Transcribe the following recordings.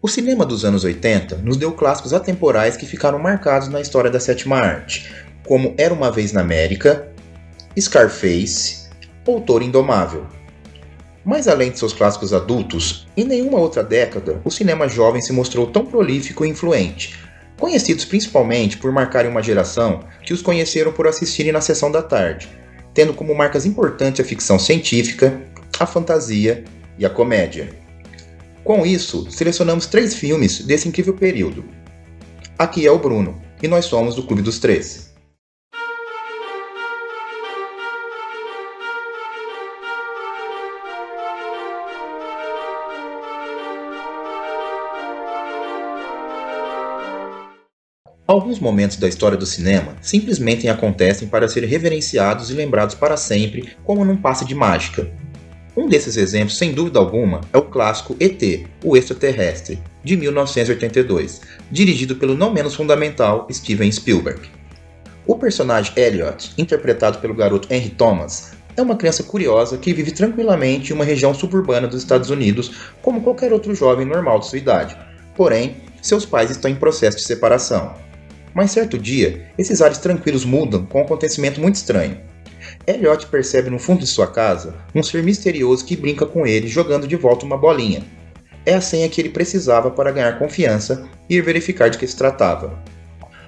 O cinema dos anos 80 nos deu clássicos atemporais que ficaram marcados na história da sétima arte, como Era uma Vez na América, Scarface ou Touro Indomável. Mas além de seus clássicos adultos, em nenhuma outra década o cinema jovem se mostrou tão prolífico e influente, conhecidos principalmente por marcarem uma geração que os conheceram por assistirem na sessão da tarde, tendo como marcas importantes a ficção científica, a fantasia e a comédia. Com isso, selecionamos 3 filmes desse incrível período. Aqui é o Bruno, e nós somos do Clube dos 3. Alguns momentos da história do cinema simplesmente acontecem para serem reverenciados e lembrados para sempre, como num passe de mágica. Um desses exemplos, sem dúvida alguma, é o clássico E.T., o Extraterrestre, de 1982, dirigido pelo não menos fundamental Steven Spielberg. O personagem Elliot, interpretado pelo garoto Henry Thomas, é uma criança curiosa que vive tranquilamente em uma região suburbana dos Estados Unidos, como qualquer outro jovem normal de sua idade. Porém, seus pais estão em processo de separação. Mas certo dia, esses ares tranquilos mudam com um acontecimento muito estranho. Elliot percebe no fundo de sua casa um ser misterioso que brinca com ele jogando de volta uma bolinha. É a senha que ele precisava para ganhar confiança e ir verificar de que se tratava.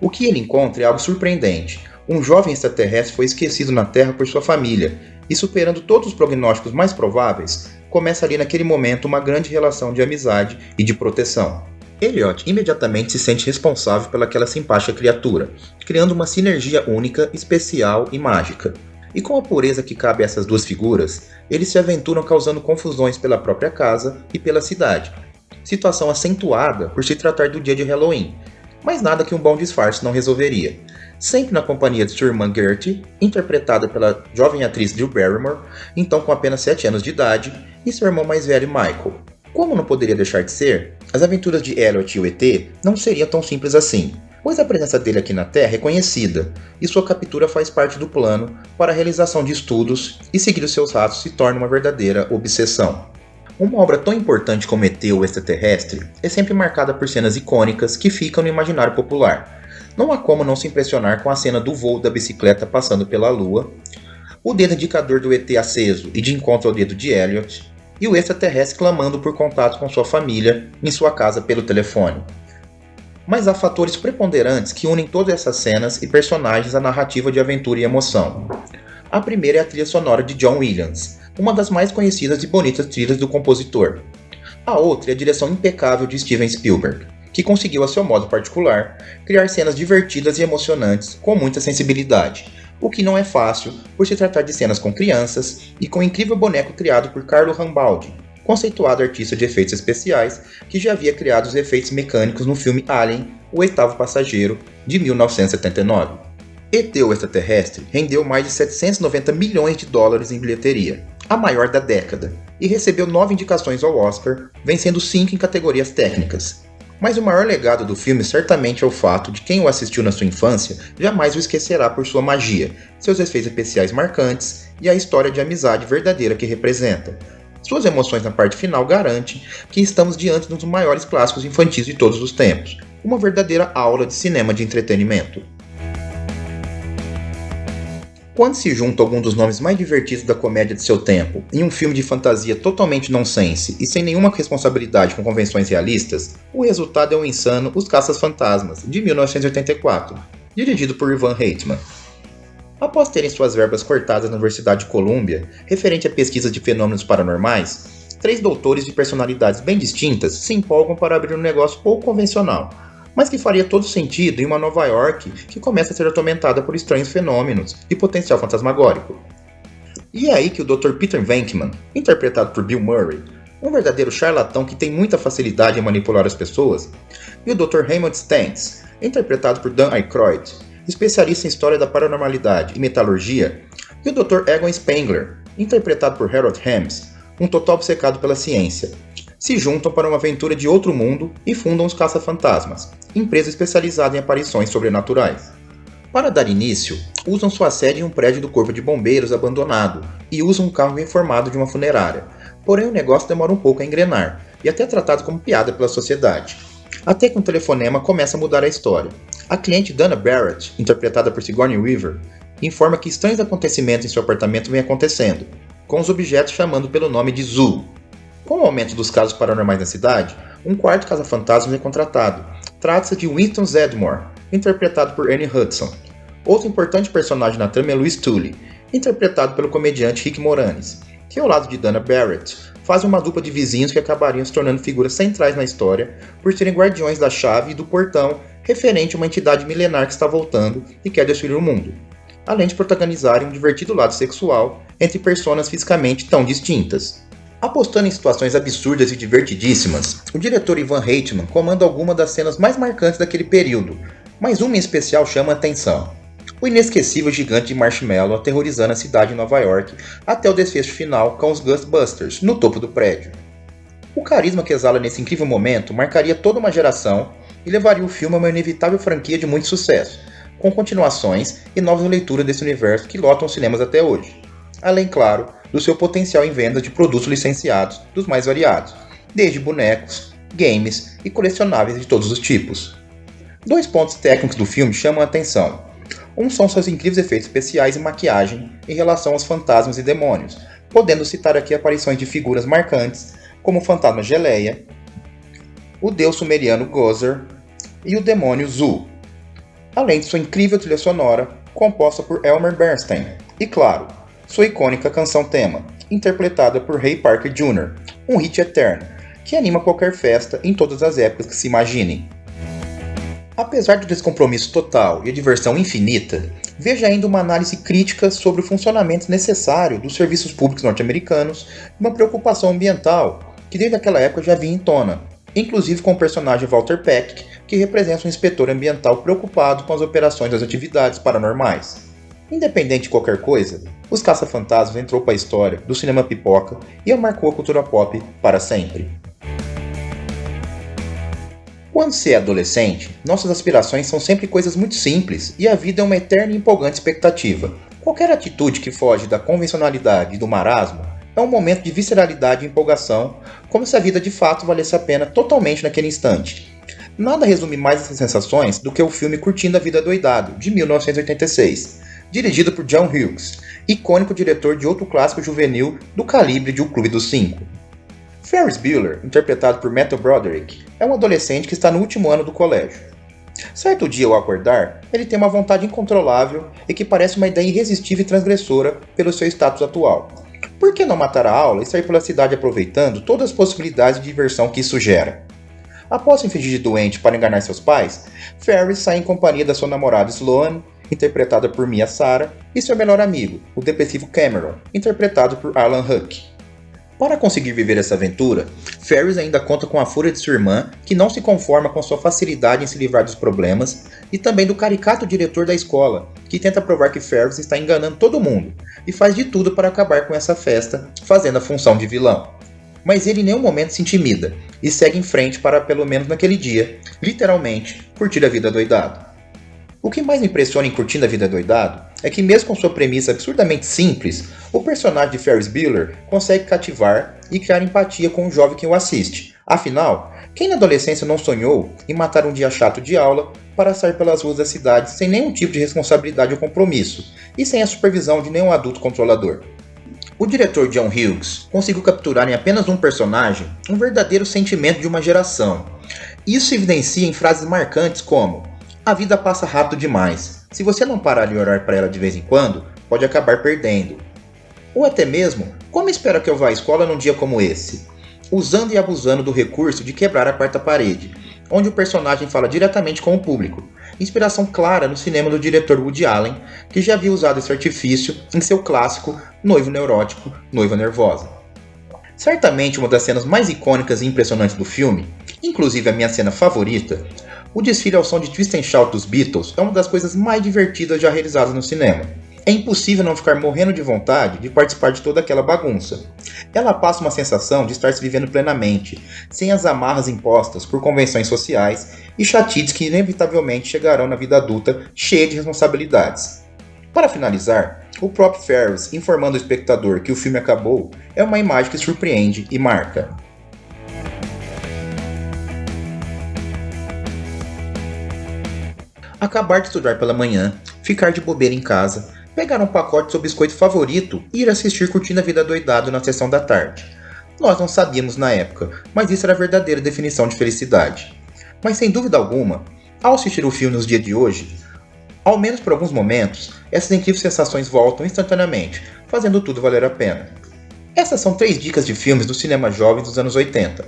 O que ele encontra é algo surpreendente. Um jovem extraterrestre foi esquecido na Terra por sua família, e superando todos os prognósticos mais prováveis, começa ali naquele momento uma grande relação de amizade e de proteção. Elliot imediatamente se sente responsável pelaquela simpática criatura, criando uma sinergia única, especial e mágica. E com a pureza que cabe a essas duas figuras, eles se aventuram causando confusões pela própria casa e pela cidade. Situação acentuada por se tratar do dia de Halloween, mas nada que um bom disfarce não resolveria. Sempre na companhia de sua irmã Gertie, interpretada pela jovem atriz Drew Barrymore, então com apenas 7 anos de idade, e seu irmão mais velho Michael. Como não poderia deixar de ser, as aventuras de Elliot e o ET não seriam tão simples assim, pois a presença dele aqui na Terra é conhecida, e sua captura faz parte do plano para a realização de estudos, e seguir os seus rastros se torna uma verdadeira obsessão. Uma obra tão importante como ET ou Extraterrestre é sempre marcada por cenas icônicas que ficam no imaginário popular. Não há como não se impressionar com a cena do voo da bicicleta passando pela Lua, o dedo indicador do ET aceso e de encontro ao dedo de Elliot, e o extraterrestre clamando por contato com sua família em sua casa pelo telefone. Mas há fatores preponderantes que unem todas essas cenas e personagens à narrativa de aventura e emoção. A primeira é a trilha sonora de John Williams, uma das mais conhecidas e bonitas trilhas do compositor. A outra é a direção impecável de Steven Spielberg, que conseguiu a seu modo particular criar cenas divertidas e emocionantes com muita sensibilidade, o que não é fácil por se tratar de cenas com crianças e com o incrível boneco criado por Carlo Rambaldi, conceituado artista de efeitos especiais que já havia criado os efeitos mecânicos no filme Alien, o Oitavo Passageiro, de 1979. ET o Extraterrestre rendeu mais de 790 milhões de dólares em bilheteria, a maior da década, e recebeu 9 indicações ao Oscar, vencendo 5 em categorias técnicas. Mas o maior legado do filme certamente é o fato de quem o assistiu na sua infância jamais o esquecerá por sua magia, seus efeitos especiais marcantes e a história de amizade verdadeira que representa. Suas emoções na parte final garantem que estamos diante de um dos maiores clássicos infantis de todos os tempos, uma verdadeira aula de cinema de entretenimento. Quando se junta algum dos nomes mais divertidos da comédia de seu tempo em um filme de fantasia totalmente nonsense e sem nenhuma responsabilidade com convenções realistas, o resultado é o insano Os Caças-Fantasmas, de 1984, dirigido por Ivan Reitman. Após terem suas verbas cortadas na Universidade de Columbia, referente à pesquisa de fenômenos paranormais, 3 doutores de personalidades bem distintas se empolgam para abrir um negócio pouco convencional, mas que faria todo sentido em uma Nova York que começa a ser atormentada por estranhos fenômenos e potencial fantasmagórico. E é aí que o Dr. Peter Venkman, interpretado por Bill Murray, um verdadeiro charlatão que tem muita facilidade em manipular as pessoas, e o Dr. Raymond Stantz, interpretado por Dan Aykroyd, especialista em história da paranormalidade e metalurgia, e o Dr. Egon Spengler, interpretado por Harold Ramis, um total obcecado pela ciência, se juntam para uma aventura de outro mundo e fundam os Caça-Fantasmas, empresa especializada em aparições sobrenaturais. Para dar início, usam sua sede em um prédio do Corpo de Bombeiros abandonado e usam um carro reformado de uma funerária. Porém, o negócio demora um pouco a engrenar, e até tratado como piada pela sociedade. Até que um telefonema começa a mudar a história. A cliente Dana Barrett, interpretada por Sigourney Weaver, informa que estranhos acontecimentos em seu apartamento vêm acontecendo, com os objetos chamando pelo nome de Zoo. Com o aumento dos casos paranormais na cidade, um quarto caça-fantasmas é contratado. Trata-se de Winston Zeddemore, interpretado por Ernie Hudson. Outro importante personagem na trama é Louis Tully, interpretado pelo comediante Rick Moranis, que ao lado de Dana Barrett fazem uma dupla de vizinhos que acabariam se tornando figuras centrais na história por serem guardiões da chave e do portão referente a uma entidade milenar que está voltando e quer destruir o mundo, além de protagonizarem um divertido lado sexual entre personas fisicamente tão distintas. Apostando em situações absurdas e divertidíssimas, o diretor Ivan Reitman comanda algumas das cenas mais marcantes daquele período, mas uma em especial chama a atenção. O inesquecível gigante de marshmallow aterrorizando a cidade de Nova York até o desfecho final com os Ghostbusters no topo do prédio. O carisma que exala nesse incrível momento marcaria toda uma geração e levaria o filme a uma inevitável franquia de muito sucesso, com continuações e novas leituras desse universo que lotam os cinemas até hoje. Além, claro, do seu potencial em vendas de produtos licenciados dos mais variados, desde bonecos, games e colecionáveis de todos os tipos. Dois pontos técnicos do filme chamam a atenção. Um são seus incríveis efeitos especiais e maquiagem em relação aos fantasmas e demônios, podendo citar aqui aparições de figuras marcantes como o fantasma Geleia, o deus sumeriano Gozer e o demônio Zu, além de sua incrível trilha sonora, composta por Elmer Bernstein, e claro, sua icônica canção-tema, interpretada por Ray Parker Jr., um hit eterno, que anima qualquer festa em todas as épocas que se imaginem. Apesar do descompromisso total e a diversão infinita, veja ainda uma análise crítica sobre o funcionamento necessário dos serviços públicos norte-americanos e uma preocupação ambiental que desde aquela época já vinha em tona, inclusive com o personagem Walter Peck, que representa um inspetor ambiental preocupado com as operações das atividades paranormais. Independente de qualquer coisa, Os Caça-Fantasmas entrou para a história do cinema pipoca e marcou a cultura pop para sempre. Quando se é adolescente, nossas aspirações são sempre coisas muito simples e a vida é uma eterna e empolgante expectativa. Qualquer atitude que foge da convencionalidade e do marasmo é um momento de visceralidade e empolgação, como se a vida de fato valesse a pena totalmente naquele instante. Nada resume mais essas sensações do que o filme Curtindo a Vida Doidado, de 1986, dirigido por John Hughes, icônico diretor de outro clássico juvenil do calibre de O Clube dos Cinco. Ferris Bueller, interpretado por Matthew Broderick, é um adolescente que está no último ano do colégio. Certo dia, ao acordar, ele tem uma vontade incontrolável e que parece uma ideia irresistível e transgressora pelo seu status atual. Por que não matar a aula e sair pela cidade aproveitando todas as possibilidades de diversão que isso gera? Após se fingir de doente para enganar seus pais, Ferris sai em companhia da sua namorada Sloane, interpretada por Mia Sara, e seu melhor amigo, o depressivo Cameron, interpretado por Alan Huck. Para conseguir viver essa aventura, Ferris ainda conta com a fúria de sua irmã, que não se conforma com sua facilidade em se livrar dos problemas, e também do caricato diretor da escola, que tenta provar que Ferris está enganando todo mundo, e faz de tudo para acabar com essa festa, fazendo a função de vilão. Mas ele em nenhum momento se intimida, e segue em frente para, pelo menos naquele dia, literalmente, curtir a vida doidado. O que mais me impressiona em Curtindo a Vida Doidado é que, mesmo com sua premissa absurdamente simples, o personagem de Ferris Bueller consegue cativar e criar empatia com o jovem que o assiste. Afinal, quem na adolescência não sonhou em matar um dia chato de aula para sair pelas ruas da cidade sem nenhum tipo de responsabilidade ou compromisso, e sem a supervisão de nenhum adulto controlador? O diretor John Hughes conseguiu capturar em apenas um personagem um verdadeiro sentimento de uma geração. Isso se evidencia em frases marcantes como: a vida passa rápido demais. Se você não parar de olhar para ela de vez em quando, pode acabar perdendo. Ou até mesmo, como espera que eu vá à escola num dia como esse? Usando e abusando do recurso de quebrar a quarta parede, onde o personagem fala diretamente com o público. Inspiração clara no cinema do diretor Woody Allen, que já havia usado esse artifício em seu clássico Noivo Neurótico, Noiva Nervosa. Certamente uma das cenas mais icônicas e impressionantes do filme, inclusive a minha cena favorita, o desfile ao som de Twist and Shout dos Beatles é uma das coisas mais divertidas já realizadas no cinema. É impossível não ficar morrendo de vontade de participar de toda aquela bagunça. Ela passa uma sensação de estar se vivendo plenamente, sem as amarras impostas por convenções sociais e chatices que inevitavelmente chegarão na vida adulta cheia de responsabilidades. Para finalizar, o próprio Ferris informando o espectador que o filme acabou é uma imagem que surpreende e marca. Acabar de estudar pela manhã, ficar de bobeira em casa, pegar um pacote do seu biscoito favorito e ir assistir Curtindo a Vida Doidado na sessão da tarde. Nós não sabíamos na época, mas isso era a verdadeira definição de felicidade. Mas sem dúvida alguma, ao assistir o filme nos dias de hoje, ao menos por alguns momentos, essas incríveis sensações voltam instantaneamente, fazendo tudo valer a pena. Essas são 3 dicas de filmes do cinema jovem dos anos 80.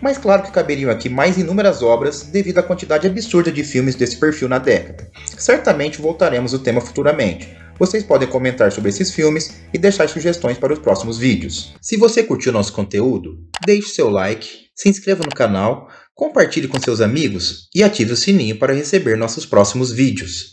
Mas claro que caberiam aqui mais inúmeras obras devido à quantidade absurda de filmes desse perfil na década. Certamente voltaremos ao tema futuramente. Vocês podem comentar sobre esses filmes e deixar sugestões para os próximos vídeos. Se você curtiu nosso conteúdo, deixe seu like, se inscreva no canal, compartilhe com seus amigos e ative o sininho para receber nossos próximos vídeos.